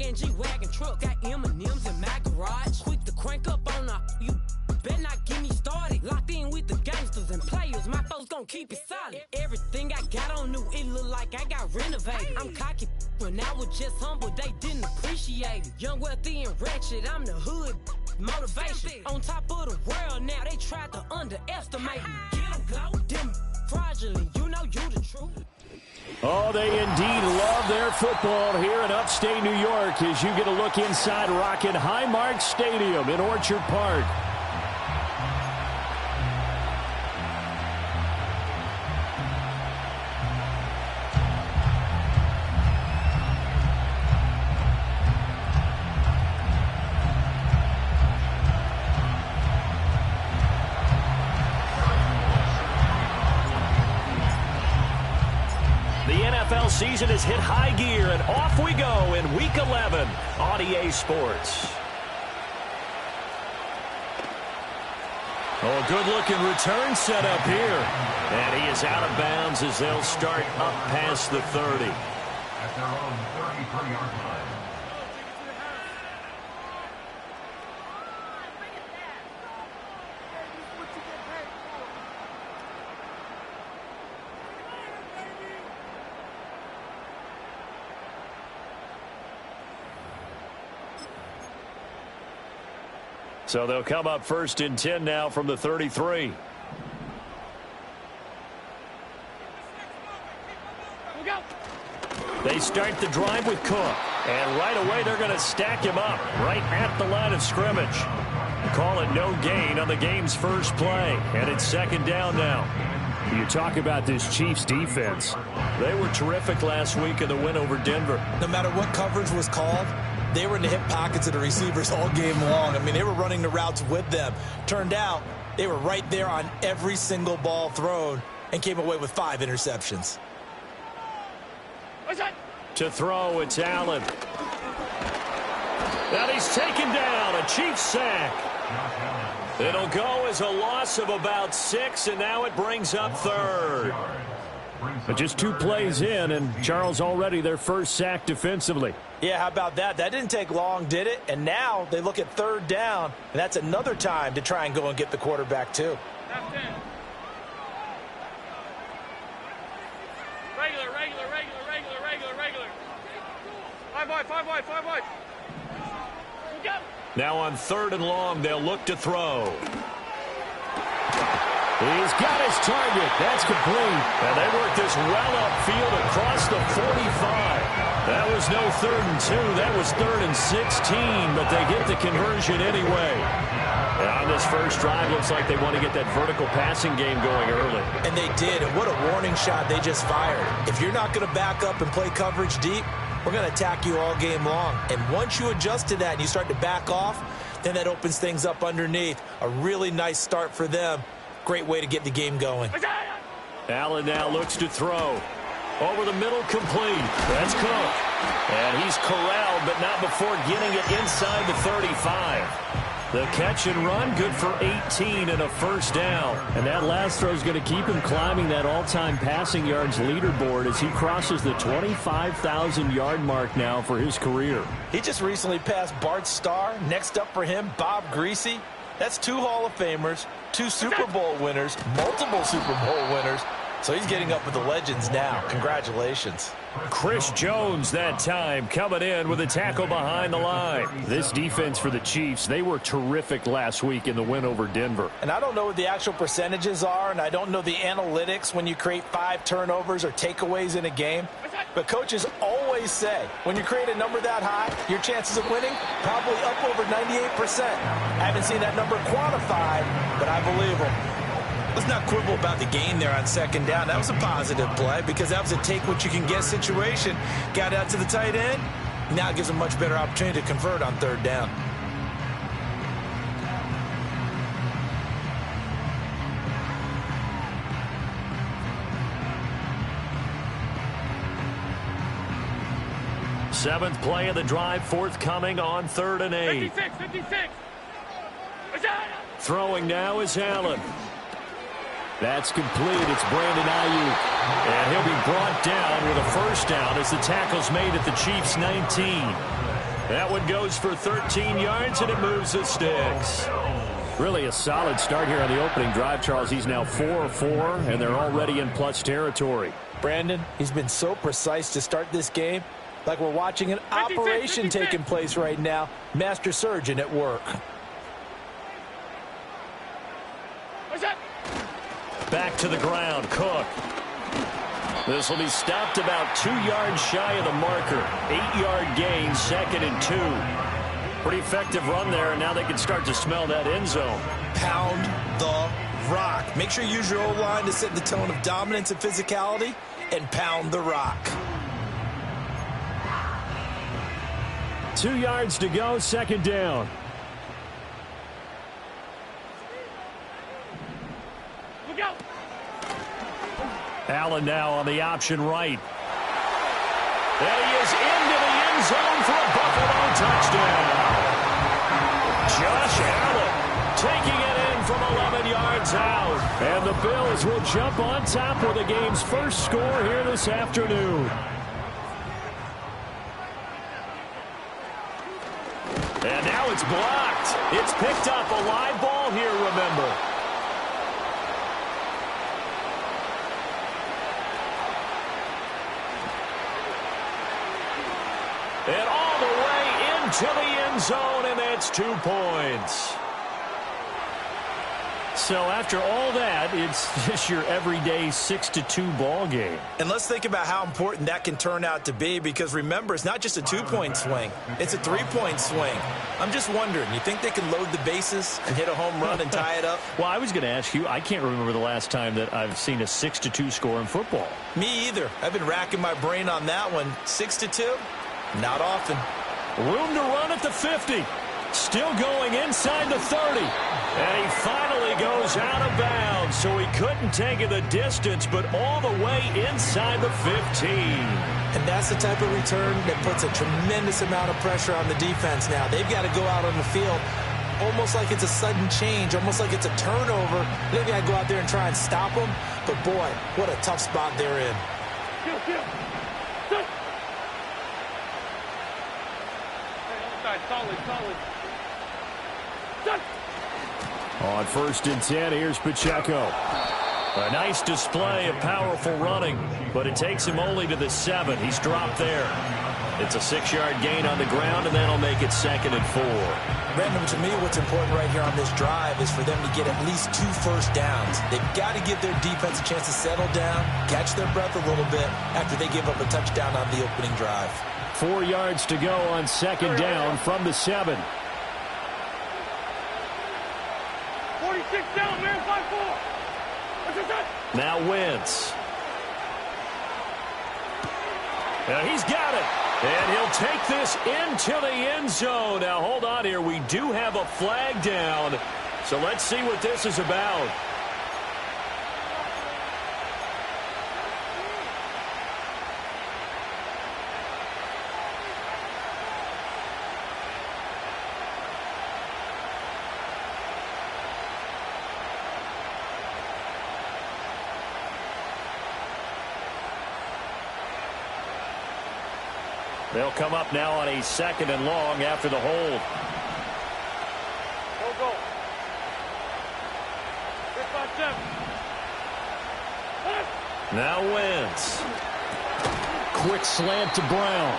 and G-Wagon truck. Got M&M's in my garage. Quick to crank up on you. Better not get me started. Locked in with the gangsters and players. My folks gon' keep it solid. Everything I got on new, it look like I got renovated. I'm cocky when I was just humble, they didn't appreciate it. Young, wealthy, and ratchet, I'm the hood motivation. On top of the world now, they tried to underestimate me. Get 'em, go. Them fraudulent, you know you the truth. Oh, they indeed love their football here in upstate New York as you get a look inside Rocket Highmark Stadium in Orchard Park. Season has hit high gear, and off we go in Week 11 on EA Sports. Oh, good-looking return set up here. And he is out of bounds as they'll start up past the 30. At their own 33-yard line. So they'll come up 1st and 10 now from the 33. They start the drive with Cook. And right away they're going to stack him up right at the line of scrimmage. Call it no gain on the game's first play. And it's 2nd down now. You talk about this Chiefs defense. They were terrific last week in the win over Denver. No matter what coverage was called, they were in the hip pockets of the receivers all game long. I mean, they were running the routes with them. Turned out, they were right there on every single ball thrown and came away with 5 interceptions. To throw, it's Allen. And he's taken down, a Chiefs sack. It'll go as a loss of about 6, and now it brings up 3rd. But just 2 plays in, and Charles already their first sack defensively. Yeah, how about that? That didn't take long, did it? And now they look at 3rd down, and that's another time to try and go and get the quarterback, too. Regular. 5 wide. Now on 3rd and long, they'll look to throw. He's got his target. That's complete. And they work this well upfield across the 45. That was no 3rd and 2. That was 3rd and 16, but they get the conversion anyway. And on this first drive, looks like they want to get that vertical passing game going early. And they did, and what a warning shot they just fired. If you're not going to back up and play coverage deep, we're going to attack you all game long. And once you adjust to that and you start to back off, then that opens things up underneath. A really nice start for them. Great way to get the game going. Allen now looks to throw. Over the middle, complete. That's Cook. And he's corralled, but not before getting it inside the 35. The catch and run, good for 18 and a first down. And that last throw is going to keep him climbing that all-time passing yards leaderboard as he crosses the 25,000-yard mark now for his career. He just recently passed Bart Starr. Next up for him, Bob Greasy. That's 2 Hall of Famers, 2 Super Bowl winners, multiple Super Bowl winners. So he's getting up with the legends now. Congratulations. Chris Jones that time coming in with a tackle behind the line. This defense for the Chiefs, they were terrific last week in the win over Denver. And I don't know what the actual percentages are, and I don't know the analytics when you create 5 turnovers or takeaways in a game. But coaches always say, when you create a number that high, your chances of winning probably up over 98%. I haven't seen that number quantified, but I believe them. Let's not quibble about the gain there on 2nd down. That was a positive play because that was a take-what-you-can-get situation. Got out to the tight end. Now it gives a much better opportunity to convert on 3rd down. Seventh play of the drive, forthcoming on 3rd and 8. 56. Throwing now is Allen. That's complete. It's Brandon Ayuk. And he'll be brought down with a first down as the tackle's made at the Chiefs' 19. That one goes for 13 yards, and it moves the sticks. Really a solid start here on the opening drive, Charles. He's now 4-4, and they're already in plus territory. Brandon, he's been so precise to start this game. Like we're watching an operation taking place right now. Master surgeon at work. Back to the ground, Cook. This will be stopped about 2 yards shy of the marker. 8-yard gain, 2nd and 2. Pretty effective run there, and now they can start to smell that end zone. Pound the rock. Make sure you use your O-line to set the tone of dominance and physicality, and pound the rock. 2 yards to go, 2nd down. Look out! Allen now on the option right. And he is into the end zone for a Buffalo touchdown. Josh Allen taking it in from 11 yards out. And the Bills will jump on top with the game's first score here this afternoon. And now it's blocked. It's picked up. A live ball here, remember. And all the way into the end zone, and that's 2 points. So after all that, it's just your everyday 6-2 ball game. And let's think about how important that can turn out to be, because remember, it's not just a 2-point swing. It's a 3-point swing. I'm just wondering, you think they can load the bases and hit a home run and tie it up? Well, I was going to ask you, I can't remember the last time that I've seen a 6-2 score in football. Me either. I've been racking my brain on that one. 6-2? Not often. Room to run at the 50. Still going inside the 30. And he finally goes out of bounds, so he couldn't take it the distance, but all the way inside the 15. And that's the type of return that puts a tremendous amount of pressure on the defense now. They've got to go out on the field almost like it's a sudden change, almost like it's a turnover. They've got to go out there and try and stop them. But, boy, what a tough spot they're in. Solid. On 1st and 10, here's Pacheco. A nice display of powerful running, but it takes him only to the 7. He's dropped there. It's a 6-yard gain on the ground, and that'll make it 2nd and 4. Brandon, to me, what's important right here on this drive is for them to get at least 2 first downs. They've got to give their defense a chance to settle down, catch their breath a little bit after they give up a touchdown on the opening drive. 4 yards to go on 2nd down from the 7. 46 down, man, 5-4. Now Wentz. Now he's got it. And he'll take this into the end zone. Now hold on here. We do have a flag down. So let's see what this is about. They'll come up now on a 2nd and long after the hold. Go. 6-5-7. Now Wentz. Quick slant to Brown.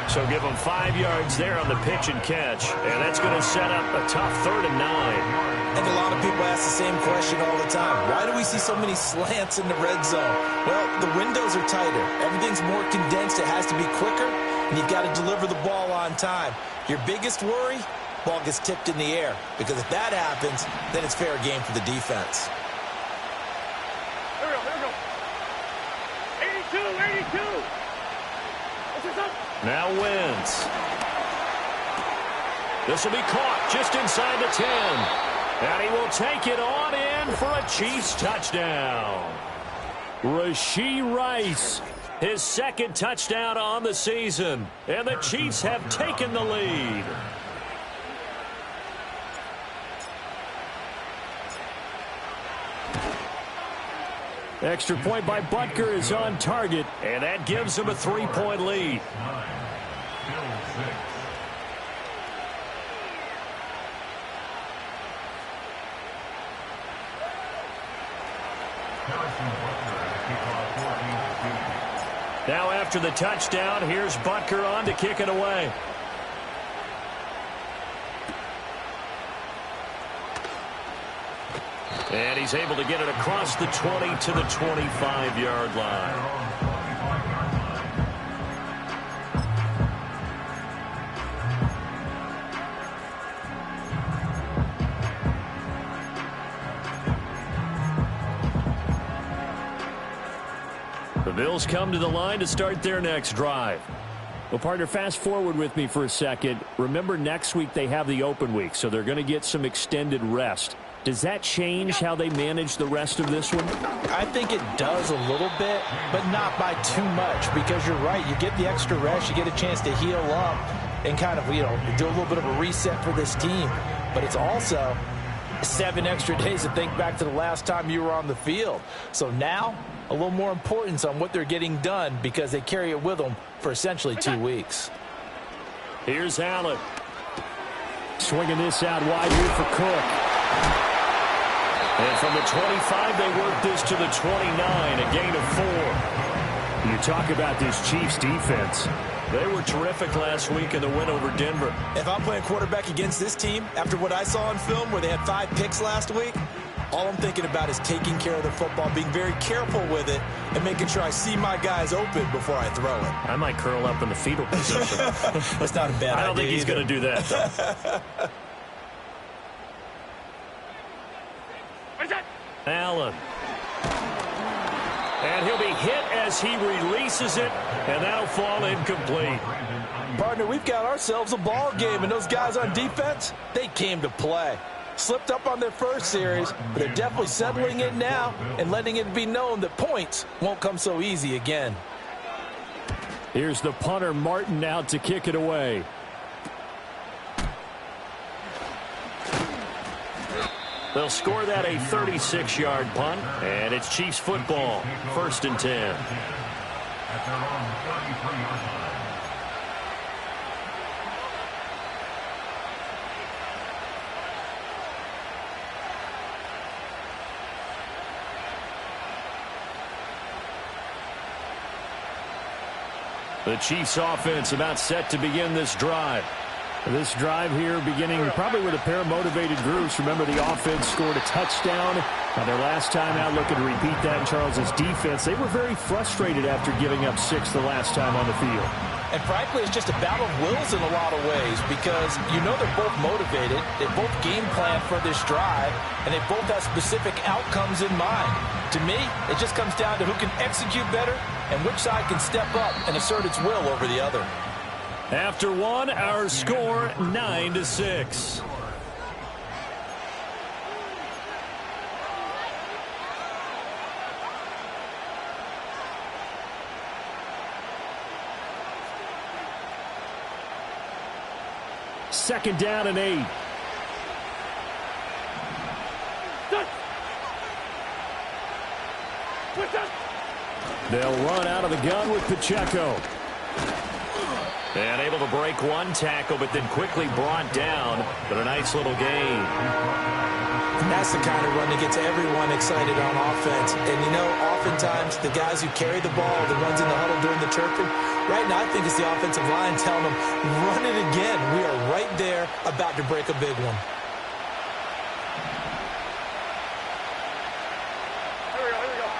So give him 5 yards there on the pitch and catch. And that's going to set up a tough 3rd and 9. And a lot of people ask the same question all the time. Why do we see so many slants in the red zone? Well, the windows are tighter. Everything's more condensed. It has to be quicker, and you've got to deliver the ball on time. Your biggest worry, ball gets tipped in the air. Because if that happens, then it's fair game for the defense. Here we go. 82. What's this up? Now Wentz. This will be caught just inside the 10. And he will take it on in for a Chiefs touchdown. Rashee Rice, his 2nd touchdown on the season. And the Chiefs have taken the lead. Extra point by Butker is on target, and that gives him a 3-point lead. Now after the touchdown, here's Butker on to kick it away. And he's able to get it across the 20 to the 25-yard line. The Bills come to the line to start their next drive. Well, partner, fast forward with me for a second. Remember, next week they have the open week, so they're going to get some extended rest. Does that change how they manage the rest of this one? I think it does a little bit, but not by too much, because you're right. You get the extra rest. You get a chance to heal up and kind of, do a little bit of a reset for this team. But it's also 7 extra days to think back to the last time you were on the field. So now, a little more importance on what they're getting done because they carry it with them for essentially 2 weeks. Here's Allen. Swinging this out wide here for Cook. And from the 25, they work this to the 29, a gain of 4. You talk about this Chiefs defense. They were terrific last week in the win over Denver. If I'm playing quarterback against this team, after what I saw on film where they had 5 picks last week, all I'm thinking about is taking care of the football, being very careful with it, and making sure I see my guys open before I throw it. I might curl up in the fetal position. That's not a bad idea. I don't think he's going to do that, though. Allen. And he'll be hit as he releases it, and that'll fall incomplete. Partner, we've got ourselves a ball game, and those guys on defense, they came to play. Slipped up on their first series, but they're definitely settling in now and letting it be known that points won't come so easy again. Here's the punter, Martin, out to kick it away. They'll score that a 36-yard punt, and it's Chiefs football, 1st and 10. At their own 33-yard line. The Chiefs offense about set to begin this drive. This drive here beginning probably with a pair of motivated groups. Remember, the offense scored a touchdown. Their last time out, looking to repeat that in Charles's defense. They were very frustrated after giving up 6 the last time on the field. And frankly, it's just a battle of wills in a lot of ways because they're both motivated. They both game plan for this drive, and they both have specific outcomes in mind. To me, it just comes down to who can execute better and which side can step up and assert its will over the other. After one, our score 9-6. Second down and 8. They'll run out of the gun with Pacheco. And able to break one tackle, but then quickly brought down. But a nice little gain. That's the kind of run that gets everyone excited on offense. And, oftentimes the guys who carry the ball, the ones in the huddle during the chirping, right now I think it's the offensive line telling them, run it again. We are right there about to break a big one. Here we go.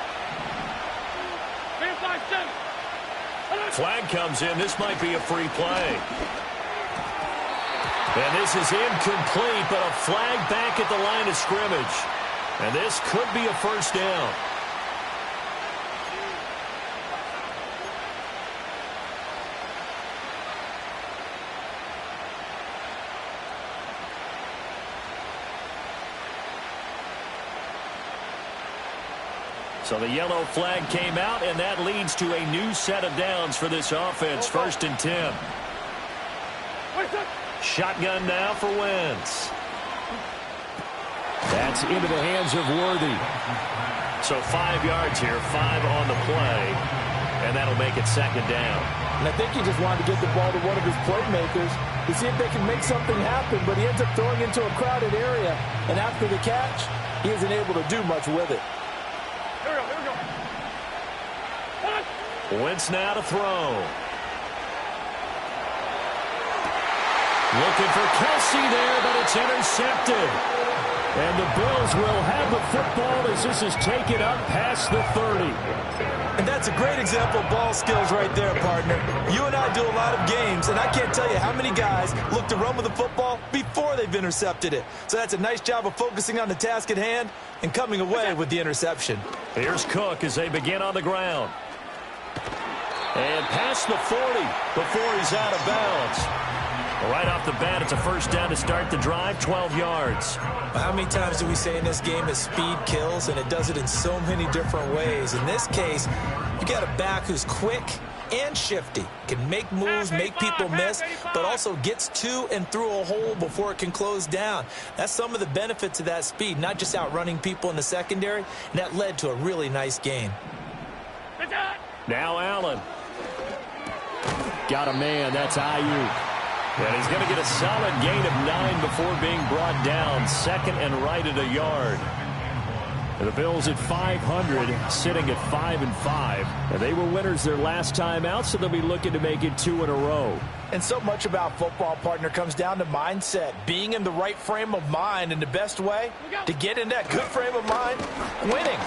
Man, 5-7. Flag comes in. This might be a free play. And this is incomplete, but a flag back at the line of scrimmage. And this could be a first down. So the yellow flag came out, and that leads to a new set of downs for this offense. 1st and 10. Shotgun now for Wentz. That's into the hands of Worthy. So 5 yards here, 5 on the play, and that'll make it second down. And I think he just wanted to get the ball to one of his playmakers to see if they can make something happen, but he ends up throwing into a crowded area, and after the catch, he isn't able to do much with it. Here we go. Wentz now to throw. Looking for Kelsey there, but it's intercepted. And the Bills will have the football as this is taken up past the 30. And that's a great example of ball skills right there, partner. You and I do a lot of games, and I can't tell you how many guys look to run with the football before they've intercepted it. So that's a nice job of focusing on the task at hand and coming away with the interception. Here's Cook as they begin on the ground. And past the 40 before he's out of bounds. Right off the bat, it's a first down to start the drive, 12 yards. How many times do we say in this game that speed kills, and it does it in so many different ways? In this case, you got a back who's quick and shifty, can make moves, make people miss, but also gets to and through a hole before it can close down. That's some of the benefits of that speed, not just outrunning people in the secondary, and that led to a really nice gain. Now Allen. Got a man, that's Ayuk. And he's going to get a solid gain of 9 before being brought down. Second and right at a yard. And the Bills at 500, sitting at 5-5. And they were winners their last time out, so they'll be looking to make it 2 in a row. And so much about football, partner, comes down to mindset. Being in the right frame of mind, and the best way to get in that good frame of mind, winning.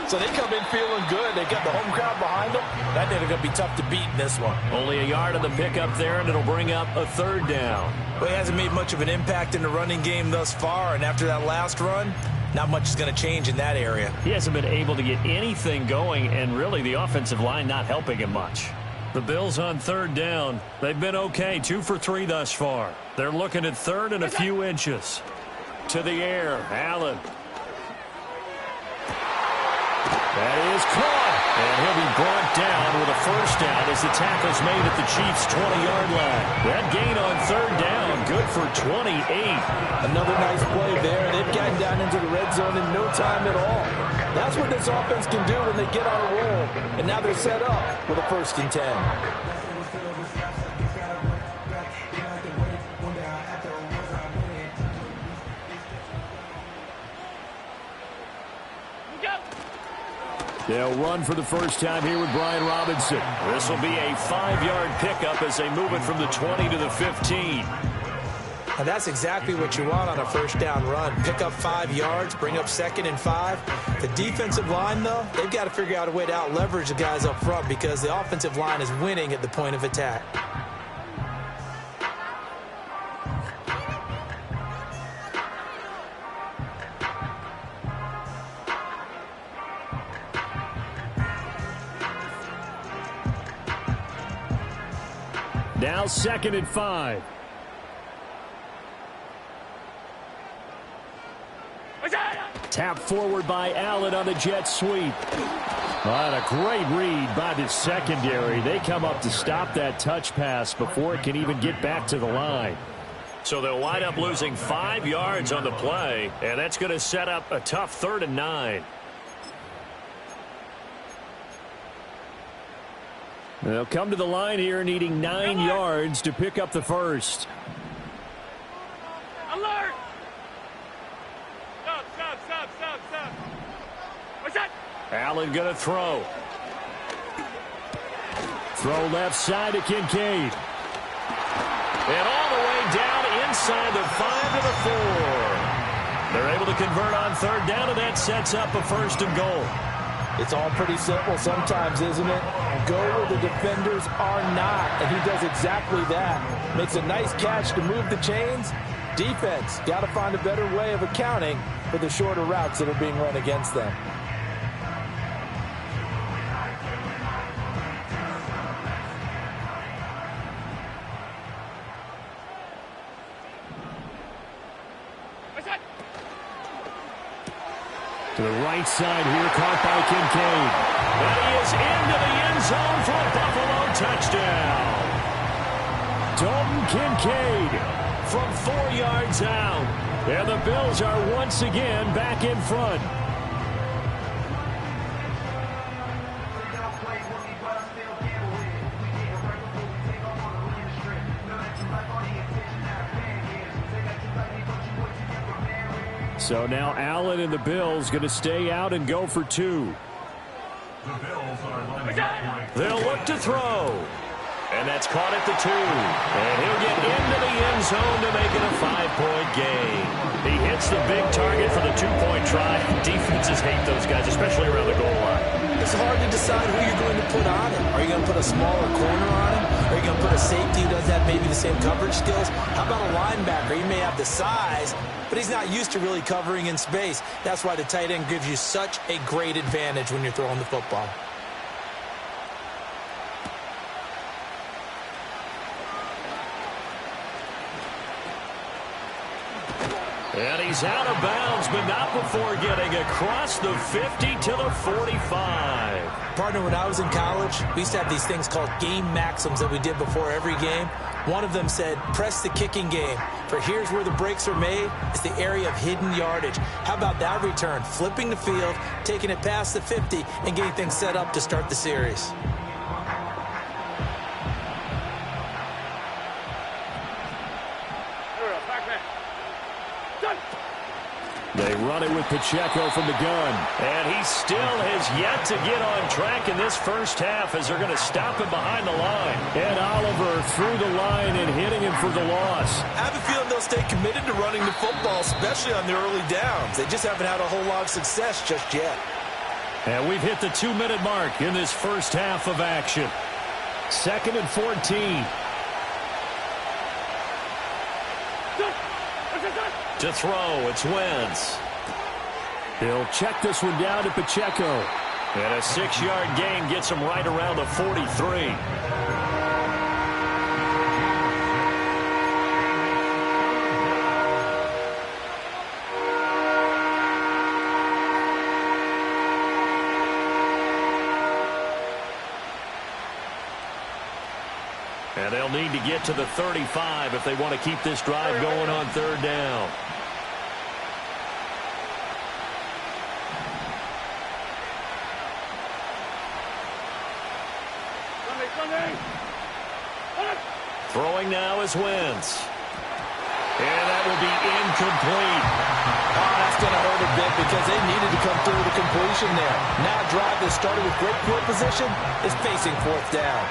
So they come in feeling good. They got the home crowd behind them. I think they're going to be tough to beat in this one. Only a yard on the pickup there, and it'll bring up a third down. Well, he hasn't made much of an impact in the running game thus far, and after that last run, not much is going to change in that area. He hasn't been able to get anything going, and really the offensive line not helping him much. The Bills on third down. They've been okay, 2 for 3 thus far. They're looking at third and a few inches. To the air, Allen. That is caught. And he'll be brought down with a first down as the tackle's made at the Chiefs' 20-yard line. That gain on third down, good for 28. Another nice play there. They've gotten down into the red zone in no time at all. That's what this offense can do when they get on a roll. And now they're set up with a 1st and 10. They'll run for the first time here with Brian Robinson. This will be a 5-yard pickup as they move it from the 20 to the 15. And that's exactly what you want on a first down run. Pick up 5 yards, bring up 2nd and 5. The defensive line, though, they've got to figure out a way to out-leverage the guys up front because the offensive line is winning at the point of attack. Now 2nd and 5. Tap forward by Allen on the jet sweep. And a great read by the secondary. They come up to stop that touch pass before it can even get back to the line. So they'll wind up losing 5 yards on the play, and that's going to set up a tough 3rd and 9. They'll come to the line here needing 9 yards to pick up the first. Alert! Stop. What's that? Allen going to throw. Throw left side to Kincaid. And all the way down inside the 5 to the 4. They're able to convert on third down, and that sets up a 1st and goal. It's all pretty simple sometimes, isn't it? Go where the defenders are not, and he does exactly that. Makes a nice catch to move the chains. Defense, got to find a better way of accounting for the shorter routes that are being run against them. To the right side here, caught by Kincaid. And he is into the end zone for a Buffalo touchdown. Dalton Kincaid from 4 yards out. And the Bills are once again back in front. So now Allen and the Bills going to stay out and go for 2. The Bills are lining up. They'll look to throw. And that's caught at the 2. And he'll get into the end zone to make it a 5-point game. He hits the big target for the 2-point try. Defenses hate those guys, especially around the goal line. It's hard to decide who you're going to put on him. Are you going to put a smaller corner on him? Are you going to put a safety who doesn't have maybe the same coverage skills? How about a linebacker? He may have the size, but he's not used to really covering in space. That's why the tight end gives you such a great advantage when you're throwing the football. And he's out of bounds, but not before getting across the 50 to the 45. Partner, when I was in college, we used to have these things called game maxims that we did before every game. One of them said, press the kicking game. For here's where the breaks are made. It's the area of hidden yardage. How about that return? Flipping the field, taking it past the 50, and getting things set up to start the series. They run it with Pacheco from the gun. And he still has yet to get on track in this first half as they're going to stop him behind the line. And Oliver through the line and hitting him for the loss. I have a feeling they'll stay committed to running the football, especially on the early downs. They just haven't had a whole lot of success just yet. And we've hit the 2-minute mark in this first half of action. 2nd and 14. To throw, it's Wentz. He'll check this one down to Pacheco. And a 6-yard gain gets him right around the 43. And they'll need to get to the 35 if they want to keep this drive going on 3rd down. Throwing now is Wentz. And that will be incomplete. Oh, that's going to hurt a bit because they needed to come through with a completion there. Now a drive that started with great field position is facing 4th down.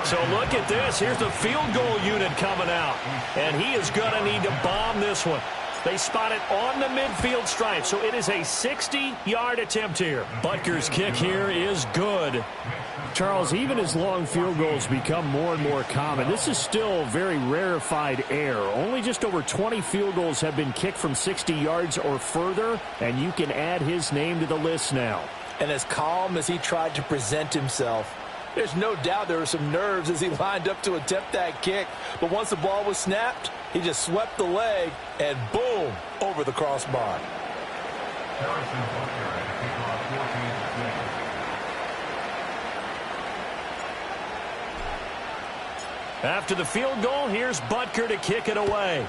So look at this. Here's the field goal unit coming out. And he is going to need to bomb this one. They spot it on the midfield stripe, so it is a 60-yard attempt here. Butker's kick here is good. Charles, even as long field goals become more and more common, this is still very rarefied air. Only just over 20 field goals have been kicked from 60 yards or further, and you can add his name to the list now. And as calm as he tried to present himself, there's no doubt there were some nerves as he lined up to attempt that kick. But once the ball was snapped, he just swept the leg and boom, over the crossbar. After the field goal, here's Butker to kick it away.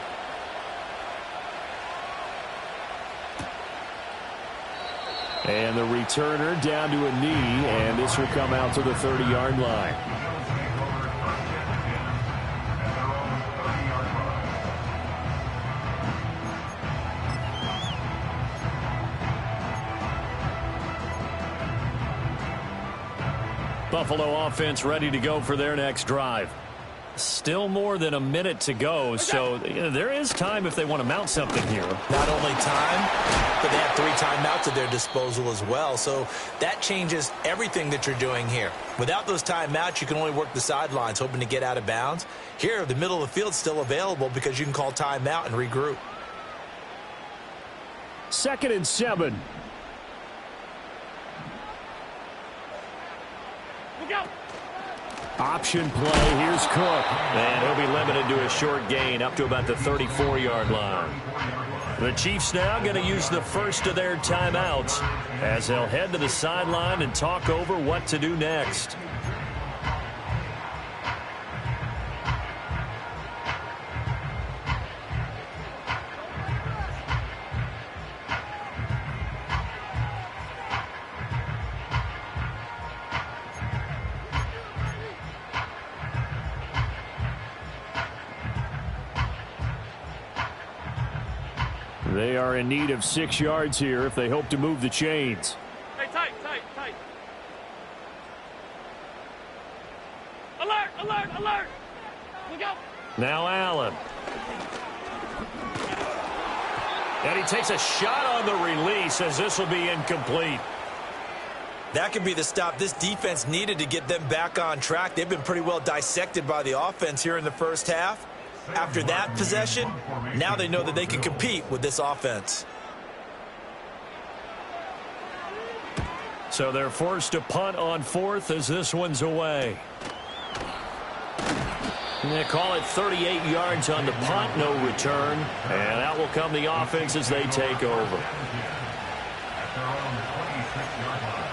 And the returner down to a knee, and this will come out to the 30-yard line. Buffalo offense ready to go for their next drive. Still more than a minute to go, so there is time if they want to mount something here. Not only time, but they have 3 timeouts at their disposal as well, so that changes everything that you're doing here. Without those timeouts, you can only work the sidelines, hoping to get out of bounds. Here, the middle of the field's still available because you can call timeout and regroup. 2nd and 7. Option play. Here's Cook. And he'll be limited to a short gain up to about the 34-yard line. The Chiefs now going to use the first of their timeouts as they'll head to the sideline and talk over what to do next. They are in need of 6 yards here if they hope to move the chains. Hey, tight. Alert. Look out. Now Allen. And he takes a shot on the release as this will be incomplete. That could be the stop this defense needed to get them back on track. They've been pretty well dissected by the offense here in the first half. After that possession, now they know that they can compete with this offense. So they're forced to punt on 4th as this one's away. And they call it 38 yards on the punt, no return. And out will come the offense as they take over. At their own 26-yard line.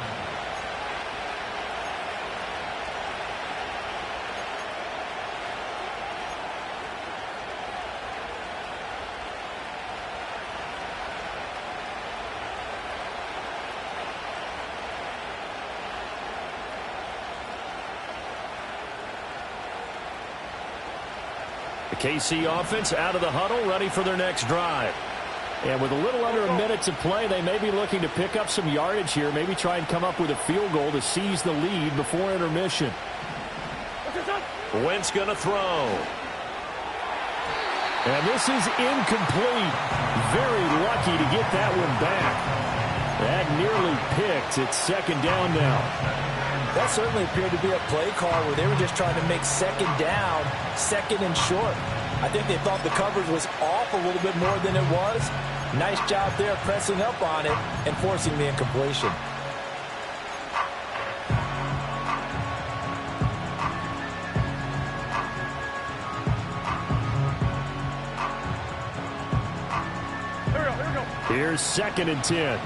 KC offense out of the huddle, ready for their next drive. And with a little under a minute to play, they may be looking to pick up some yardage here, maybe try and come up with a field goal to seize the lead before intermission. Wentz going to throw. And this is incomplete. Very lucky to get that one back. That nearly picked. It's second down now. That certainly appeared to be a play call where they were just trying to make second down, second and short. I think they thought the coverage was off a little bit more than it was. Nice job there pressing up on it and forcing the incompletion. Here we go. Here's 2nd and 10.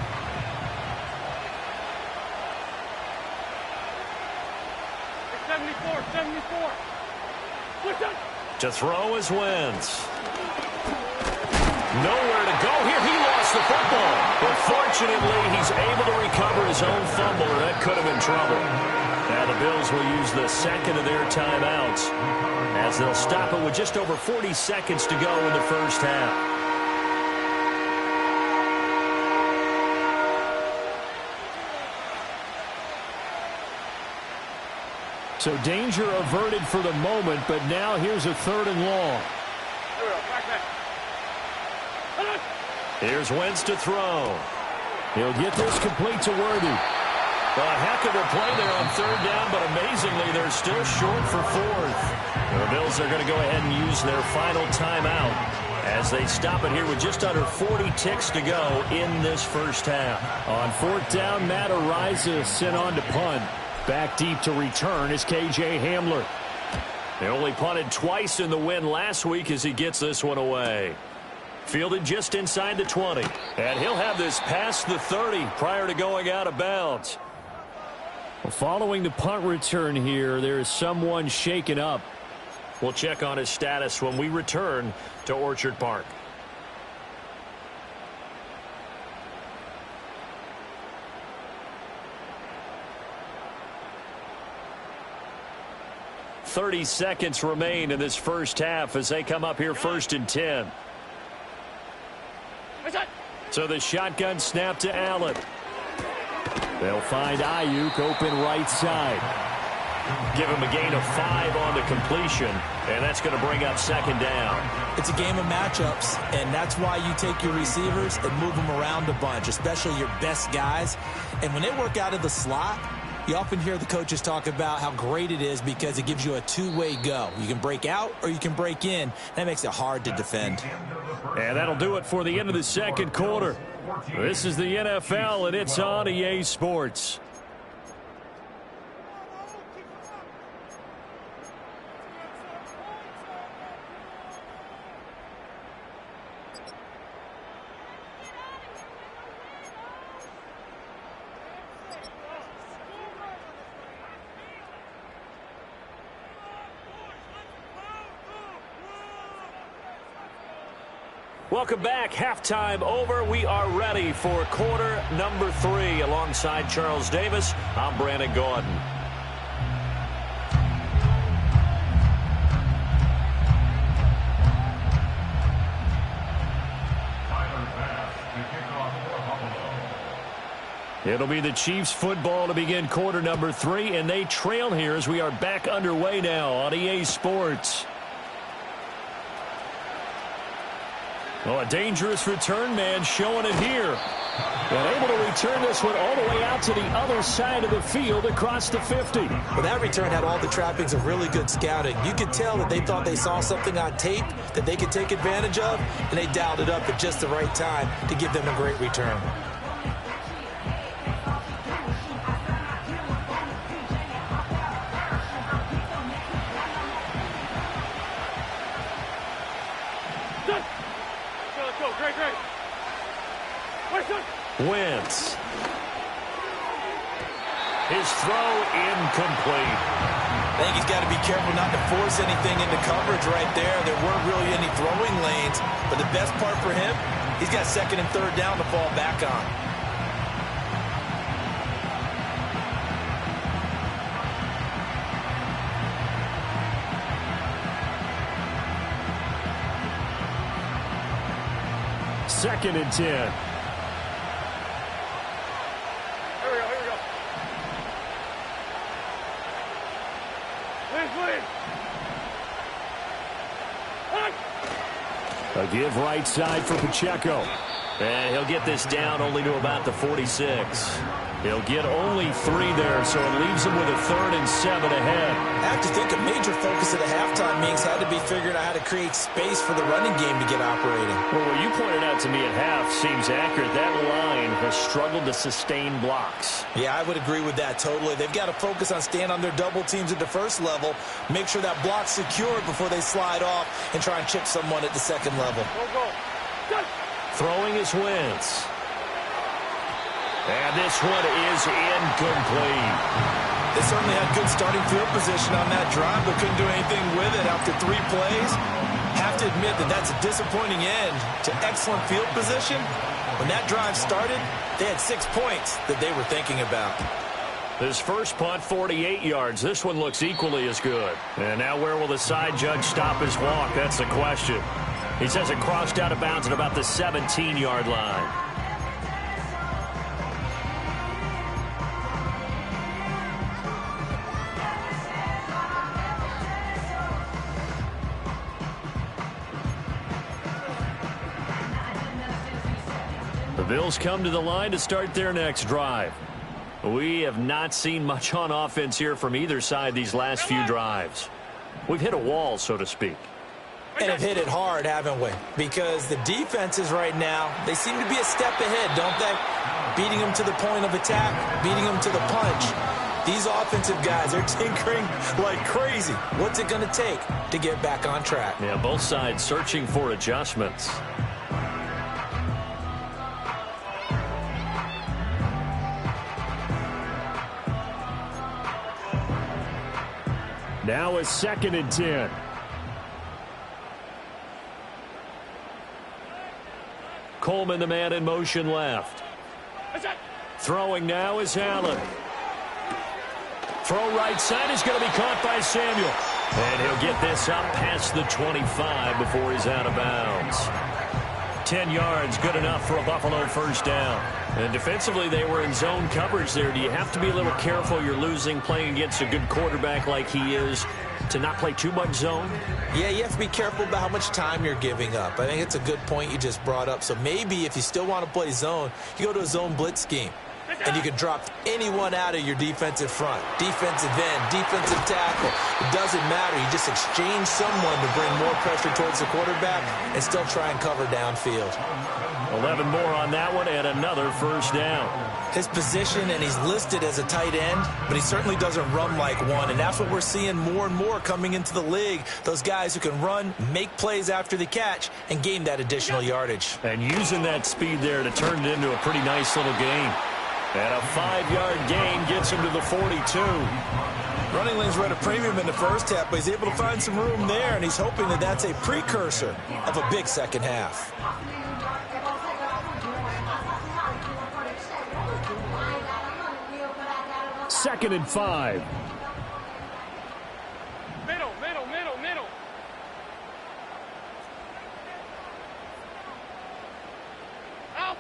To throw is Wentz. Nowhere to go here. He lost the football. But fortunately, he's able to recover his own fumble, or that could have been trouble. Now the Bills will use the second of their timeouts as they'll stop it with just over 40 seconds to go in the first half. So danger averted for the moment, but now here's a 3rd and long. Here's Wentz to throw. He'll get this complete to Worthy. Well, a heck of a play there on 3rd down, but amazingly, they're still short for 4th. The Bills are going to go ahead and use their final timeout as they stop it here with just under 40 ticks to go in this first half. On 4th down, Matt Ariza sent on to punt. Back deep to return is K.J. Hamler. They only punted twice in the win last week as he gets this one away. Fielded just inside the 20. And he'll have this past the 30 prior to going out of bounds. Well, following the punt return here, there is someone shaken up. We'll check on his status when we return to Orchard Park. .30 seconds remain in this first half as they come up here 1st and 10. So the shotgun snap to Allen. They'll find Ayuk open right side. Give him a gain of 5 on the completion, and that's going to bring up 2nd down. It's a game of matchups, and that's why you take your receivers and move them around a bunch, especially your best guys. And when they work out of the slot, you often hear the coaches talk about how great it is because it gives you a two-way go. You can break out or you can break in. That makes it hard to defend. And that'll do it for the end of the second quarter. This is the NFL, and it's on EA Sports. Welcome back. Halftime over. We are ready for quarter number 3. Alongside Charles Davis, I'm Brandon Gordon. Tyler Bass. It'll be the Chiefs football to begin quarter number 3, and they trail here as we are back underway now on EA Sports. Oh, a dangerous return man showing it here. And able to return this one all the way out to the other side of the field across the 50. Well, that return had all the trappings of really good scouting. You could tell that they thought they saw something on tape that they could take advantage of, and they dialed it up at just the right time to give them a great return. Wentz. His throw incomplete. I think he's got to be careful not to force anything into coverage right there. There weren't really any throwing lanes, but the best part for him, he's got second and third down to fall back on. Second and 10. A give right side for Pacheco. And he'll get this down only to about the 46. He'll get only 3 there, so it leaves him with a 3rd and 7 ahead. I have to think a major focus of the halftime meetings had to be figuring out how to create space for the running game to get operating. Well, what you pointed out to me at half seems accurate. That line has struggled to sustain blocks. Yeah, I would agree with that totally. They've got to focus on staying on their double teams at the first level, make sure that block's secured before they slide off and try and chip someone at the second level. Throwing is Wentz. And this one is incomplete. They certainly had good starting field position on that drive, but couldn't do anything with it after 3 plays. Have to admit that that's a disappointing end to excellent field position. When that drive started, they had 6 points that they were thinking about. This first punt, 48 yards. This one looks equally as good. And now where will the side judge stop his walk? That's the question. He says it crossed out of bounds at about the 17-yard line. The Bills come to the line to start their next drive. We have not seen much on offense here from either side these last few drives. We've hit a wall, so to speak. And have hit it hard, haven't we? Because the defenses right now, they seem to be a step ahead, don't they? Beating them to the point of attack, beating them to the punch. These offensive guys are tinkering like crazy. What's it going to take to get back on track? Yeah, both sides searching for adjustments. Now a second and 10. Coleman, the man in motion left. Throwing now is Allen. Throw right side is going to be caught by Samuel. And he'll get this up past the 25 before he's out of bounds. 10 yards, good enough for a Buffalo first down. And defensively, they were in zone coverage there. Do you have to be a little careful? You're losing playing against a good quarterback like he is to not play too much zone? Yeah, you have to be careful about how much time you're giving up. I think it's a good point you just brought up. So maybe if you still want to play zone, you go to a zone blitz scheme. And you can drop anyone out of your defensive front. Defensive end, defensive tackle. It doesn't matter. You just exchange someone to bring more pressure towards the quarterback and still try and cover downfield. 11 more on that one and another first down. His position, and he's listed as a tight end, but he certainly doesn't run like one. And that's what we're seeing more and more coming into the league. Those guys who can run, make plays after the catch, and gain that additional yardage. And using that speed there to turn it into a pretty nice little game. And a 5-yard gain gets him to the 42. Running lanes were at a premium in the first half, but he's able to find some room there, and he's hoping that that's a precursor of a big second half. Second and 5. Middle. Out.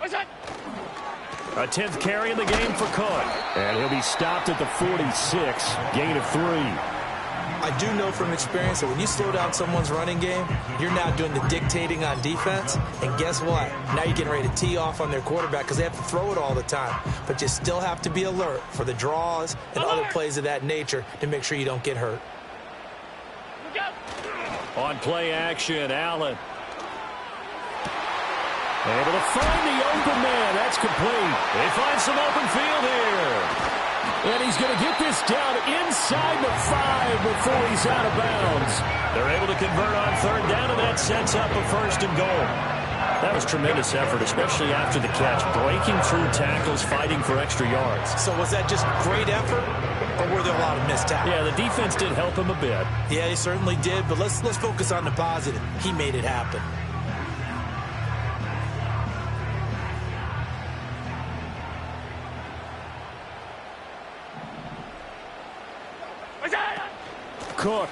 A 10th carry in the game for Cook. And he'll be stopped at the 46, gain of 3. I do know from experience that when you slow down someone's running game, you're now doing the dictating on defense. And guess what? Now you're getting ready to tee off on their quarterback because they have to throw it all the time. But you still have to be alert for the draws and other plays of that nature to make sure you don't get hurt. On play action, Allen. Able to find the open man. That's complete. They find some open field here. And he's going to get this down inside the 5 before he's out of bounds. They're able to convert on 3rd down, and that sets up a 1st and goal. That was tremendous effort, especially after the catch. Breaking through tackles, fighting for extra yards. So was that just great effort, or were there a lot of missed tackles? Yeah, the defense did help him a bit. Yeah, he certainly did, but let's focus on the positive. He made it happen. Cook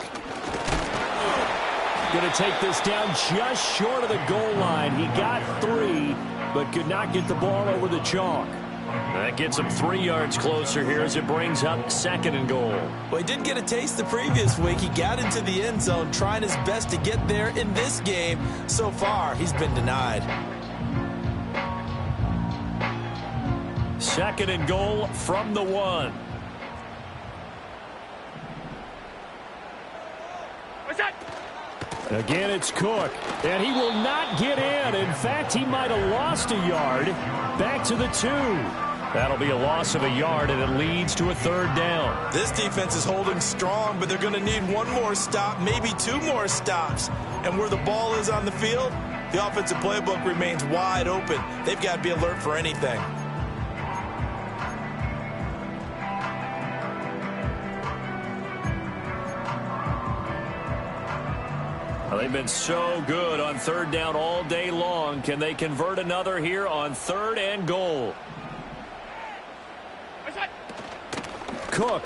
going to take this down just short of the goal line. He got 3, but could not get the ball over the chalk. That gets him 3 yards closer here as it brings up 2nd and goal. Well, he did get a taste the previous week. He got into the end zone, trying his best to get there in this game. So far, he's been denied. 2nd and goal from the 1. Again, it's Cook, and he will not get in. In fact, he might have lost a yard. Back to the 2. That'll be a loss of a yard, and it leads to a 3rd down. This defense is holding strong, but they're going to need one more stop, maybe 2 more stops. And where the ball is on the field, the offensive playbook remains wide open. They've got to be alert for anything. They've been so good on 3rd down all day long. Can they convert another here on 3rd and goal? Cook.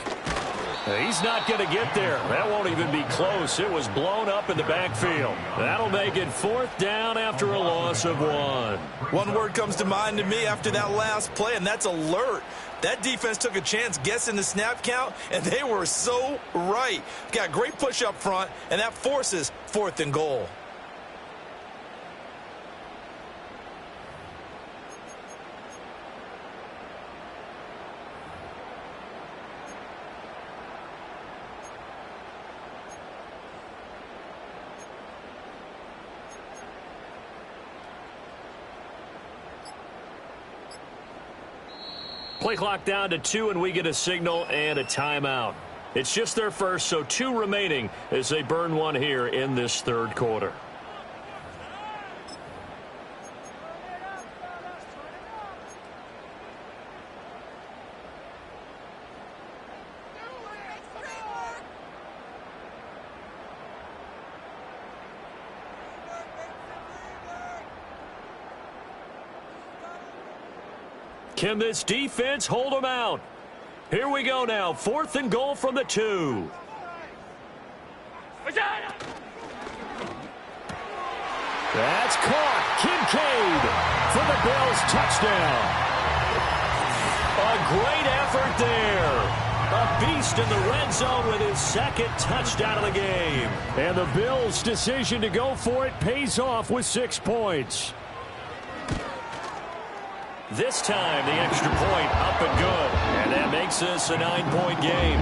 He's not going to get there. That won't even be close. It was blown up in the backfield. That'll make it 4th down after a loss of 1. One word comes to mind to me after that last play, and that's alert. That defense took a chance guessing the snap count, and they were so right. Got a great push up front, and that forces 4th and goal. Play clock down to 2, and we get a signal and a timeout. It's just their first, so 2 remaining as they burn one here in this 3rd quarter. Can this defense hold them out? Here we go now. 4th and goal from the 2. That's caught. Kincaid for the Bills touchdown. A great effort there. A beast in the red zone with his 2nd touchdown of the game. And the Bills' decision to go for it pays off with 6 points. This time, the extra point up and good. And that makes this a 9-point game.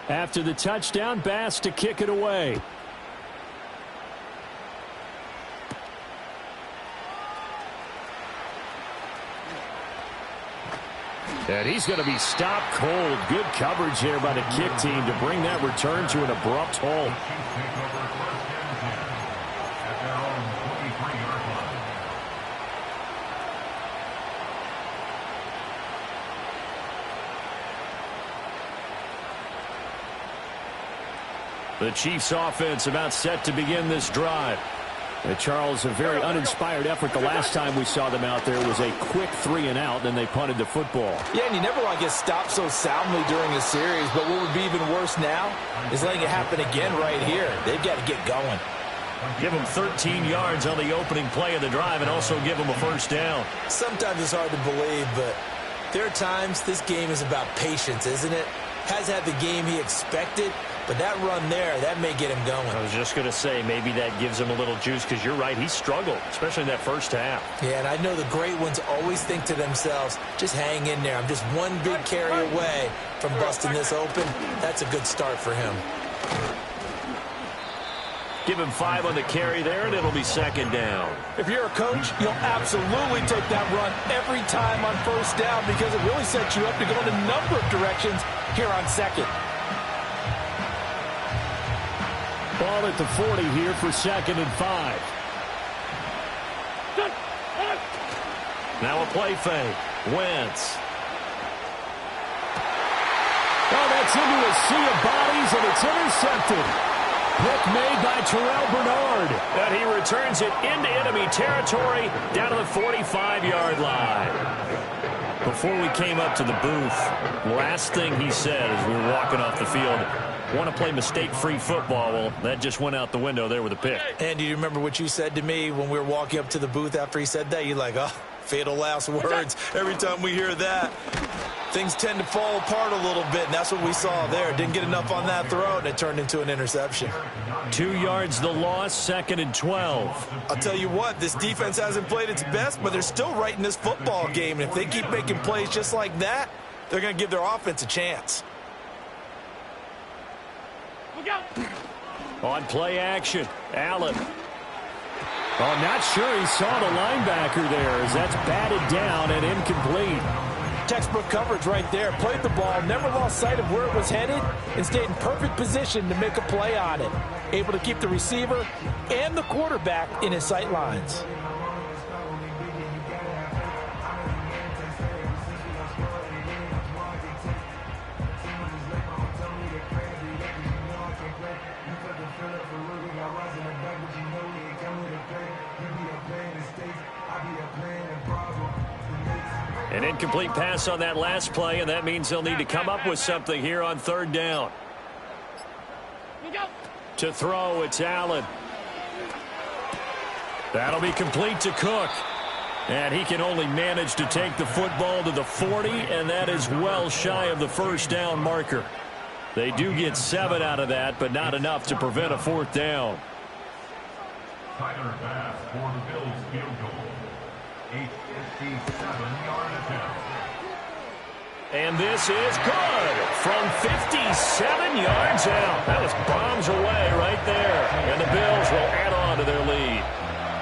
After the touchdown, Bass to kick it away. And he's going to be stopped cold. Good coverage there by the kick team to bring that return to an abrupt halt. The Chiefs offense about set to begin this drive. Charles, a very uninspired effort. The last time we saw them out there was a quick 3-and-out, then they punted the football. Yeah, and you never want to get stopped so soundly during a series, but what would be even worse now is letting it happen again right here. They've got to get going. Give them 13 yards on the opening play of the drive and also give them a first down. Sometimes it's hard to believe, but there are times this game is about patience, isn't it? Has had the game he expected, but that run there, that may get him going. I was just going to say, maybe that gives him a little juice because you're right, he struggled, especially in that first half. Yeah, and I know the great ones always think to themselves, just hang in there. I'm just one big carry away from busting this open. That's a good start for him. Give him 5 on the carry there, and it'll be second down. If you're a coach, you'll absolutely take that run every time on first down because it really sets you up to go in a number of directions here on second. Ball at the 40 here for 2nd and 5. Now a play fake. Wentz. Oh, that's into a sea of bodies, and it's intercepted. Pick made by Terrell Bernard. And he returns it into enemy territory down to the 45-yard line. Before we came up to the booth, last thing he said as we were walking off the field, want to play mistake-free football. Well, that just went out the window there with a pick. And do you remember what you said to me when we were walking up to the booth after he said that? You're like, oh, fatal last words. Every time we hear that, things tend to fall apart a little bit, and that's what we saw there. Didn't get enough on that throw, and it turned into an interception. 2 yards the loss, 2nd and 12. I'll tell you what, this defense hasn't played its best, but they're still right in this football game. And if they keep making plays just like that, they're going to give their offense a chance. On play action, Allen. Oh, not sure he saw the linebacker there as that's batted down and incomplete. Textbook coverage right there. Played the ball, never lost sight of where it was headed, and stayed in perfect position to make a play on it. Able to keep the receiver and the quarterback in his sight lines. An incomplete pass on that last play, and that means they'll need to come up with something here on 3rd down. To throw, it's Allen. That'll be complete to Cook. And he can only manage to take the football to the 40, and that is well shy of the first down marker. They do get 7 out of that, but not enough to prevent a 4th down. Tyler pass for the Bills field goal. 57-yard attempt. And this is good from 57 yards out. That was bombs away right there. And the Bills will add on to their lead.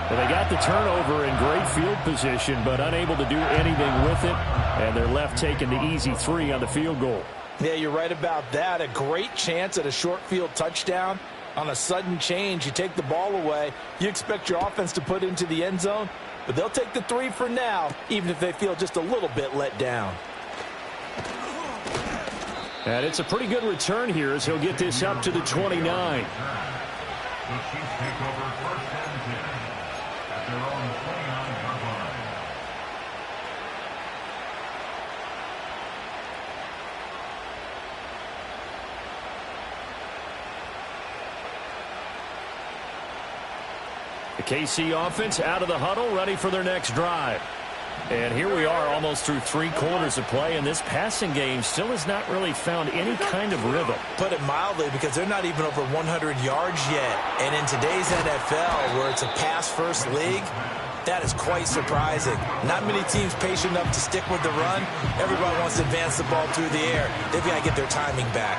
Well, they got the turnover in great field position, but unable to do anything with it. And they're left taking the easy 3 on the field goal. Yeah, you're right about that. A great chance at a short field touchdown. On a sudden change, you take the ball away. You expect your offense to put into the end zone, but they'll take the 3 for now, even if they feel just a little bit let down. And it's a pretty good return here as he'll get this up to the 29. The Chiefs take over 1st and 10 at their own 29-yard line. The KC offense out of the huddle, ready for their next drive. And here we are almost through 3 quarters of play, and this passing game still has not really found any kind of rhythm. Put it mildly, because they're not even over 100 yards yet. And in today's NFL, where it's a pass-first league, that is quite surprising. Not many teams patient enough to stick with the run. Everybody wants to advance the ball through the air. They've got to get their timing back.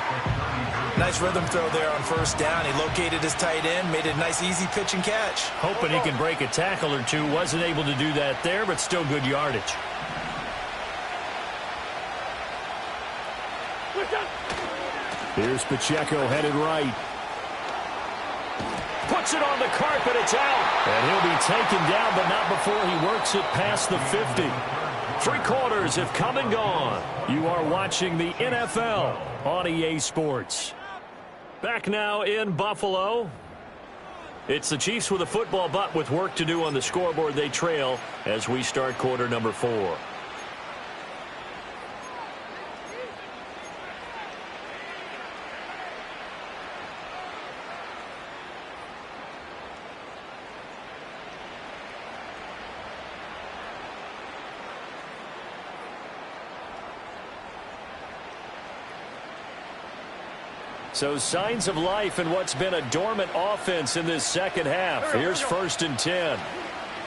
Nice rhythm throw there on 1st down. He located his tight end, made it a nice easy pitch and catch. Hoping he can break a tackle or two. Wasn't able to do that there, but still good yardage. Here's Pacheco headed right. Puts it on the carpet, it's out. And he'll be taken down, but not before he works it past the 50. 3 quarters have come and gone. You are watching the NFL on EA Sports. Back now in Buffalo. It's the Chiefs with a football, but with work to do on the scoreboard. They trail as we start quarter number 4. So signs of life in what's been a dormant offense in this second half. Here's 1st and 10.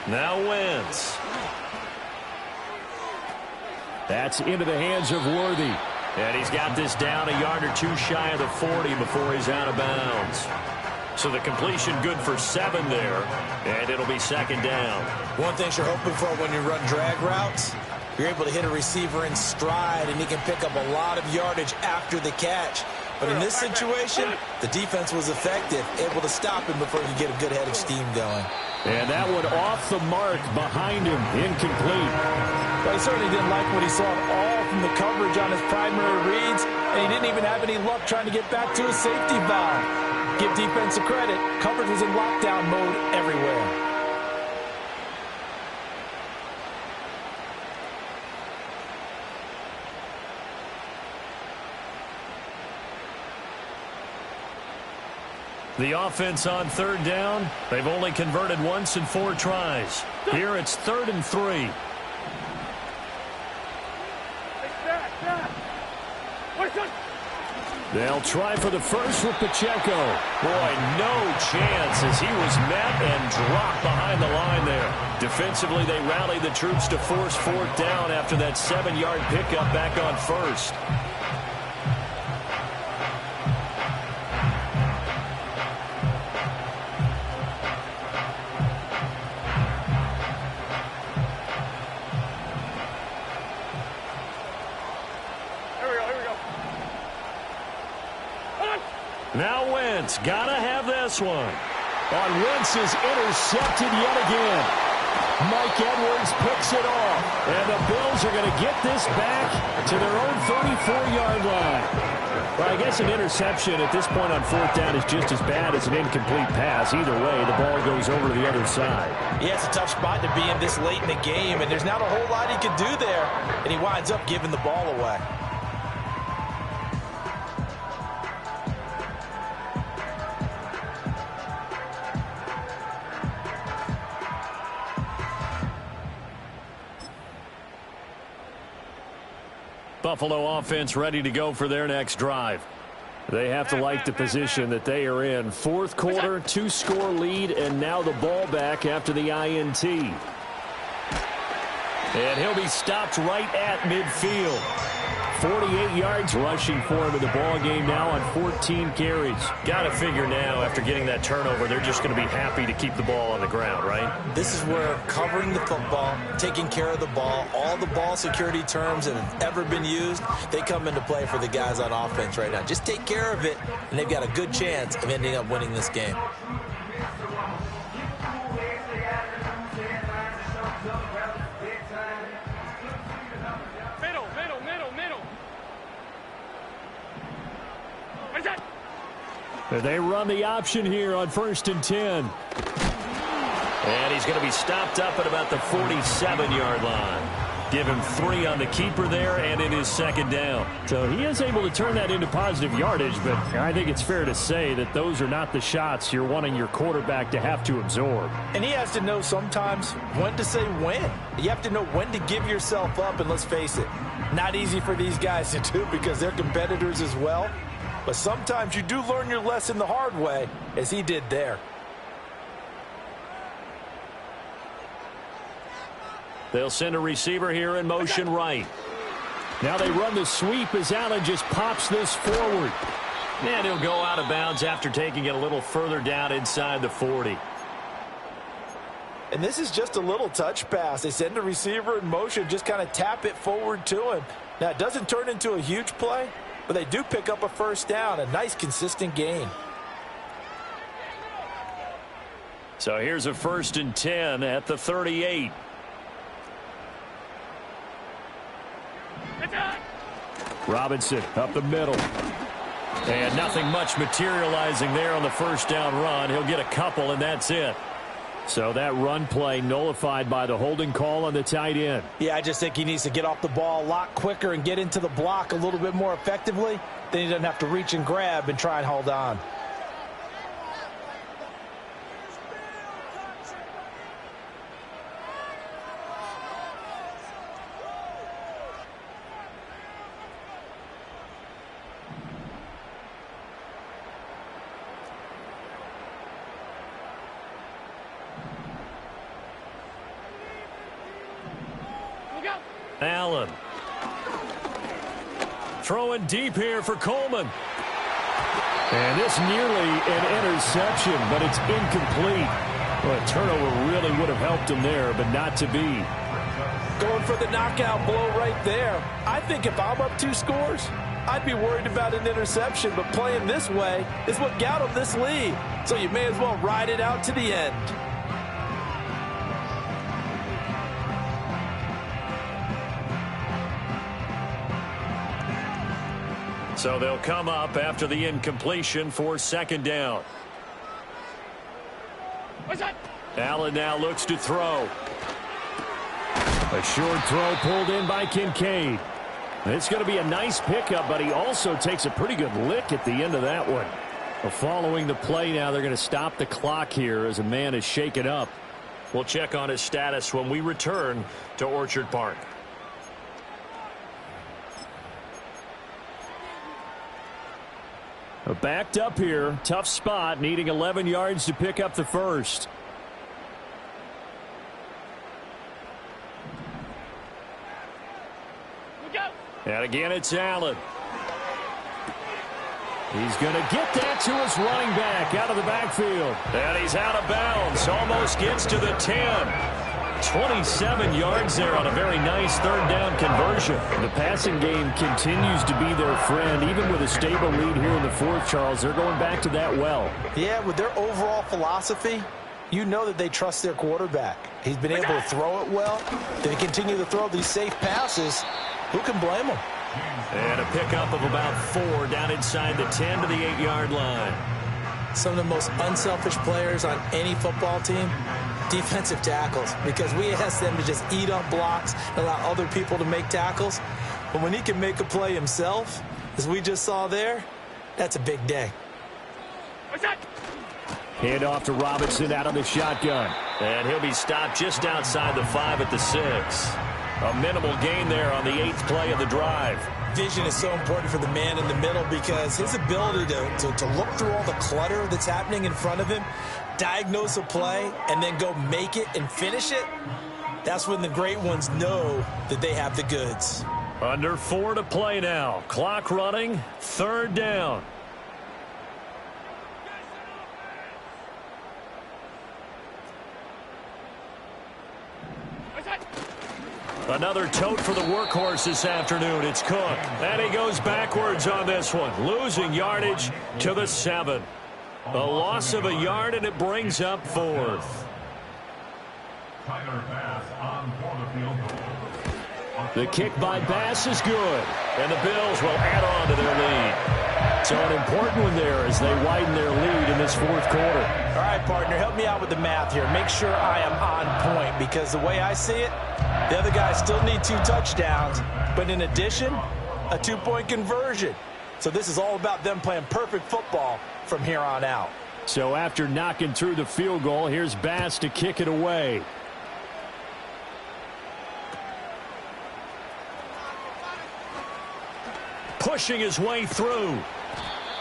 Now Wentz. That's into the hands of Worthy. And he's got this down a yard or 2 shy of the 40 before he's out of bounds. So the completion good for 7 there. And it'll be 2nd down. One thing you're hoping for when you run drag routes, you're able to hit a receiver in stride, and he can pick up a lot of yardage after the catch. But in this situation, the defense was effective, able to stop him before he could get a good head of steam going. And that one off the mark behind him, incomplete. But he certainly didn't like what he saw at all from the coverage on his primary reads, and he didn't even have any luck trying to get back to his safety valve. Give defense a credit, coverage was in lockdown mode everywhere. The offense on 3rd down. They've only converted once in 4 tries. Here it's 3rd and 3. They'll try for the first with Pacheco. Boy, no chance as he was met and dropped behind the line there. Defensively, they rallied the troops to force 4th down after that 7-yard pickup back on 1st. Now Wentz, gotta have this one. On Wentz is intercepted yet again. Mike Edwards picks it off. And the Bills are going to get this back to their own 34-yard line. Well, I guess an interception at this point on 4th down is just as bad as an incomplete pass. Either way, the ball goes over to the other side. Yeah, it's a tough spot to be in this late in the game, and there's not a whole lot he can do there. And he winds up giving the ball away. Buffalo offense ready to go for their next drive. They have to like the position that they are in. 4th quarter, 2-score lead, and now the ball back after the INT. And he'll be stopped right at midfield. 48 yards rushing for him in the ball game now on 14 carries. Got to figure now, after getting that turnover, they're just going to be happy to keep the ball on the ground, right? This is where covering the football, taking care of the ball, all the ball security terms that have ever been used, they come into play for the guys on offense right now. Just take care of it, and they've got a good chance of ending up winning this game. They run the option here on 1st and 10. And he's going to be stopped up at about the 47-yard line. Give him 3 on the keeper there, and it is 2nd down. So he is able to turn that into positive yardage, but I think it's fair to say that those are not the shots you're wanting your quarterback to have to absorb. And he has to know sometimes when to say when. You have to know when to give yourself up, and let's face it, not easy for these guys to do because they're competitors as well. But sometimes you do learn your lesson the hard way, as he did there. They'll send a receiver here in motion right. Now they run the sweep as Allen just pops this forward. And he'll go out of bounds after taking it a little further down inside the 40. And this is just a little touch pass. They send a receiver in motion, just kind of tap it forward to him. Now, it doesn't turn into a huge play, but they do pick up a 1st down, a nice consistent gain. So here's a 1st and 10 at the 38. Robinson up the middle. And nothing much materializing there on the first down run. He'll get a couple, and that's it. So that run play nullified by the holding call on the tight end. Yeah, I just think he needs to get off the ball a lot quicker and get into the block a little bit more effectively. Then he doesn't have to reach and grab and try and hold on. Allen. Throwing deep here for Coleman. And this nearly an interception, but it's incomplete. Well, a turnover really would have helped him there, but not to be. Going for the knockout blow right there. I think if I'm up 2 scores, I'd be worried about an interception, but playing this way is what got him this lead. So you may as well ride it out to the end. So they'll come up after the incompletion for second down. Allen now looks to throw. A short throw pulled in by Kincaid. It's going to be a nice pickup, but he also takes a pretty good lick at the end of that one. Well, following the play now, they're going to stop the clock here as a man is shaken up. We'll check on his status when we return to Orchard Park. Backed up here. Tough spot, needing 11 yards to pick up the first. And again, it's Allen. He's going to get that to his running back out of the backfield. And he's out of bounds. Almost gets to the 10. 27 yards there on a very nice third down conversion. The passing game continues to be their friend. Even with a stable lead here in the fourth, Charles, they're going back to that well. Yeah, with their overall philosophy, you know that they trust their quarterback. He's been able to throw it well. They continue to throw these safe passes. Who can blame them? And a pickup of about 4 down inside the 10 to the 8-yard line. Some of the most unselfish players on any football team, defensive tackles, because we ask them to just eat up blocks and allow other people to make tackles. But when he can make a play himself, as we just saw there, that's a big day. Hand off to Robinson out of the shotgun. And he'll be stopped just outside the 5 at the 6. A minimal gain there on the 8th play of the drive. Vision is so important for the man in the middle because his ability to look through all the clutter that's happening in front of him, diagnose a play, and then go make it and finish it, that's when the great ones know that they have the goods. Under 4 to play now. Clock running, third down. Another tote for the workhorse this afternoon. It's Cook. And he goes backwards on this one. Losing yardage to the 7. A loss of a yard, and it brings up 4th. The kick by Bass is good. And the Bills will add on to their lead. So an important one there as they widen their lead in this fourth quarter. All right, partner, help me out with the math here. Make sure I am on point because the way I see it, the other guys still need 2 touchdowns, but in addition, a 2-point conversion. So this is all about them playing perfect football from here on out. So after knocking through the field goal, here's Bass to kick it away. Pushing his way through.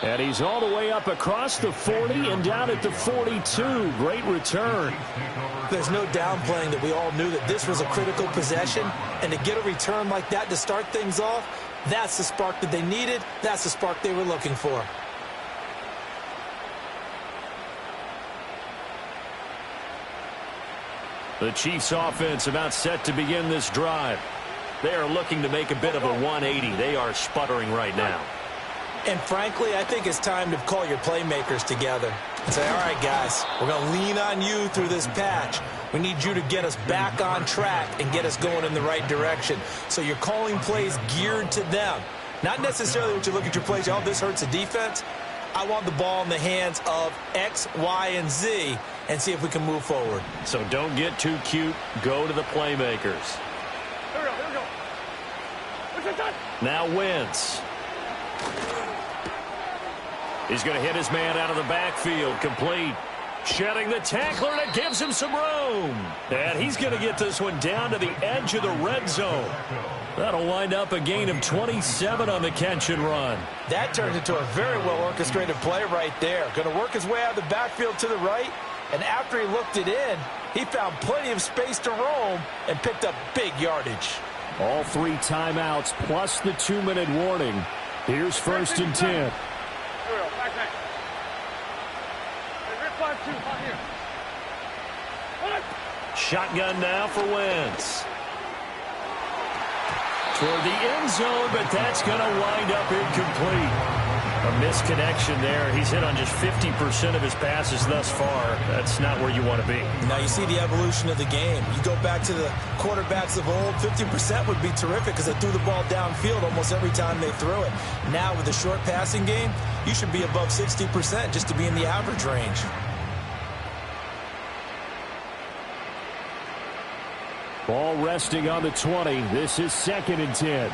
And he's all the way up across the 40 and down at the 42. Great return. There's no downplaying that we all knew that this was a critical possession, and to get a return like that to start things off, that's the spark that they needed. That's the spark they were looking for. The Chiefs offense about set to begin this drive. They are looking to make a bit of a 180. They are sputtering right now. And frankly, I think it's time to call your playmakers together and say, all right, guys, we're going to lean on you through this patch. We need you to get us back on track and get us going in the right direction. So you're calling plays geared to them. Not necessarily what you look at your plays, oh, this hurts the defense. I want the ball in the hands of X, Y, and Z and see if we can move forward. So don't get too cute. Go to the playmakers. Here we go. What's that done? Now Wentz. He's going to hit his man out of the backfield. Complete. Shedding the tackler, and it gives him some room. And he's going to get this one down to the edge of the red zone. That'll wind up a gain of 27 on the catch and run. That turned into a very well-orchestrated play right there. Going to work his way out of the backfield to the right, and after he looked it in, he found plenty of space to roam and picked up big yardage. All 3 timeouts plus the 2-minute warning. Here's 1st and 10. Here we go. Back. Hey, rip 5-2. Not here. Shotgun now for Wentz. Toward the end zone, but that's going to wind up incomplete. A misconnection there. He's hit on just 50% of his passes thus far. That's not where you want to be. Now you see the evolution of the game. You go back to the quarterbacks of old, 50% would be terrific because they threw the ball downfield almost every time they threw it. Now with the short passing game, you should be above 60% just to be in the average range. Ball resting on the 20. This is 2nd and 10.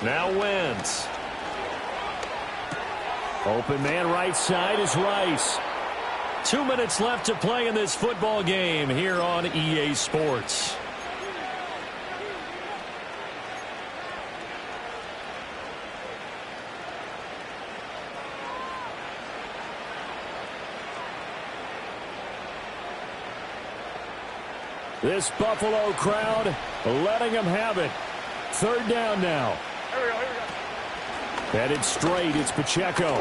Now Wentz. Open man right side is Rice. 2 minutes left to play in this football game here on EA Sports. This Buffalo crowd letting them have it. 3rd down now. Here we go. Headed straight, it's Pacheco.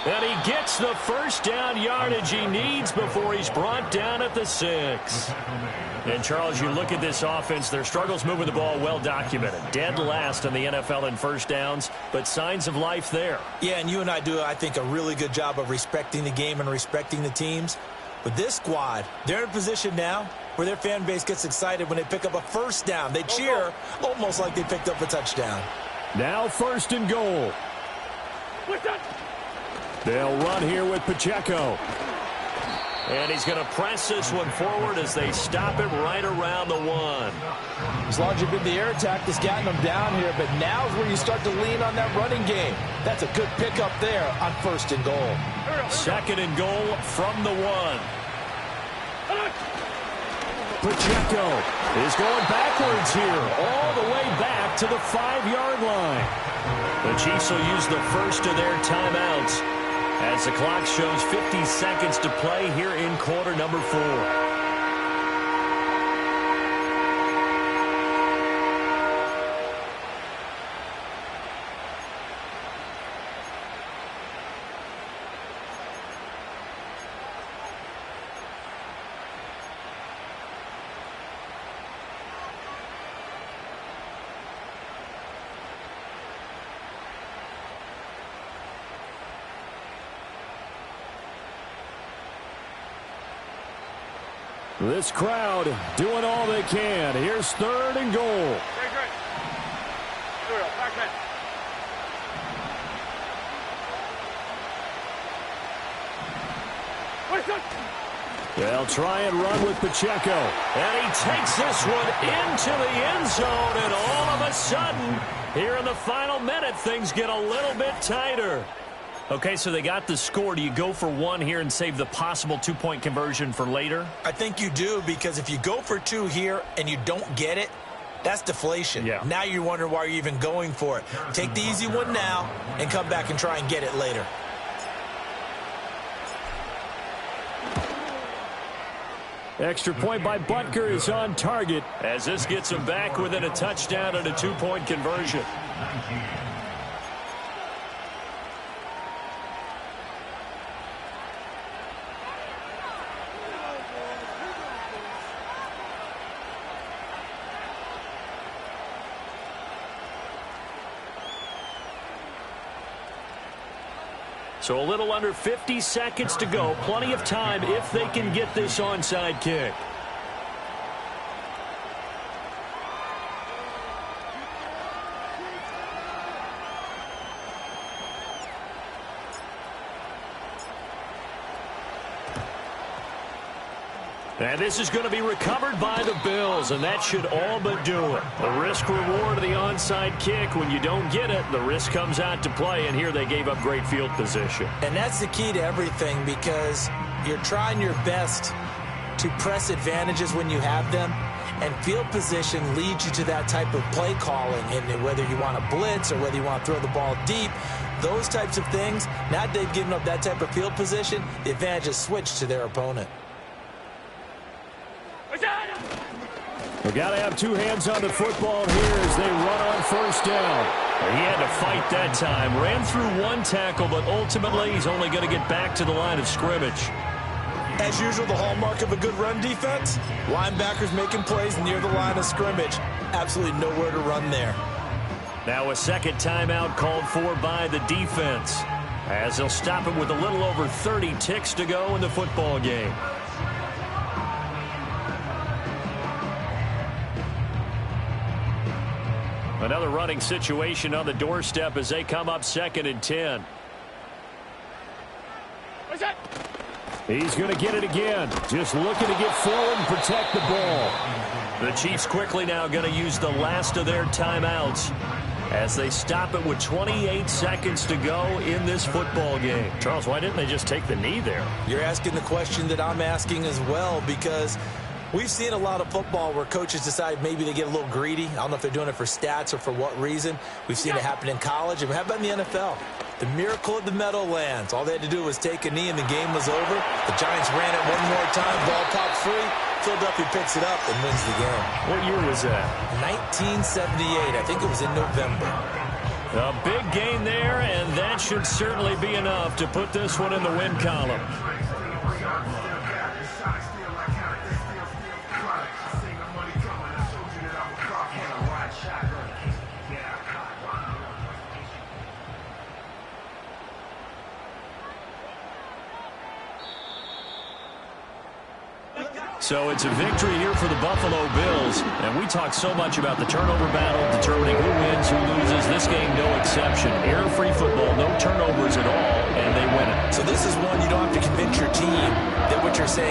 And he gets the first down yardage he needs before he's brought down at the 6. And, Charles, you look at this offense, their struggles moving the ball well documented. Dead last in the NFL in first downs, but signs of life there. Yeah, and you and I do, I think, a really good job of respecting the game and respecting the teams. But this squad, they're in a position now where their fan base gets excited when they pick up a first down. They cheer almost like they picked up a touchdown. Now 1st and goal. They'll run here with Pacheco. And he's going to press this one forward as they stop it right around the 1. As long as you've been the air attack that's gotten them down here, but now's where you start to lean on that running game. That's a good pickup there on 1st and goal. 2nd and goal from the 1. Pacheco is going backwards here, all the way back to the 5-yard line. The Chiefs will use the first of their timeouts as the clock shows 50 seconds to play here in quarter number 4. This crowd doing all they can. Here's 3rd and goal. Great. Here we go. Back man. They'll try and run with Pacheco. And he takes this one into the end zone, and all of a sudden, here in the final minute, things get a little bit tighter. Okay, so they got the score. Do you go for 1 here and save the possible 2-point conversion for later? I think you do, because if you go for 2 here and you don't get it, that's deflation. Yeah. Now you're wondering why you're even going for it. Take the easy one now and come back and try and get it later. Extra point by Butker is on target. As this gets him back within a touchdown and a 2-point conversion. So a little under 50 seconds to go. Plenty of time if they can get this onside kick. And this is going to be recovered by the Bills, and that should all but do it. The risk-reward of the onside kick. When you don't get it, the risk comes out to play, and here they gave up great field position. And that's the key to everything, because you're trying your best to press advantages when you have them, and field position leads you to that type of play calling. And whether you want to blitz or whether you want to throw the ball deep, those types of things, now that they've given up that type of field position, the advantage is switched to their opponent. We've got to have two hands on the football here as they run on first down. He had to fight that time. Ran through one tackle, but ultimately he's only going to get back to the line of scrimmage. As usual, the hallmark of a good run defense, linebackers making plays near the line of scrimmage. Absolutely nowhere to run there. Now a second timeout called for by the defense, as they'll stop it with a little over 30 ticks to go in the football game. Another running situation on the doorstep as they come up 2nd and 10. What's that? He's going to get it again. Just looking to get forward and protect the ball. The Chiefs quickly now going to use the last of their timeouts as they stop it with 28 seconds to go in this football game. Charles, why didn't they just take the knee there? You're asking the question that I'm asking as well, because we've seen a lot of football where coaches decide maybe they get a little greedy. I don't know if they're doing it for stats or for what reason. We've seen it happen in college. And how about in the NFL? The miracle of the Meadowlands. All they had to do was take a knee and the game was over. The Giants ran it one more time. Ball popped free. Philadelphia picks it up and wins the game. What year was that? 1978. I think it was in November. A big gain there, and that should certainly be enough to put this one in the win column. So it's a victory here for the Buffalo Bills. And we talk so much about the turnover battle, determining who wins, who loses. This game, no exception. Error-free football, no turnovers at all, and they win it. So this is one you don't have to convince your team that what you're saying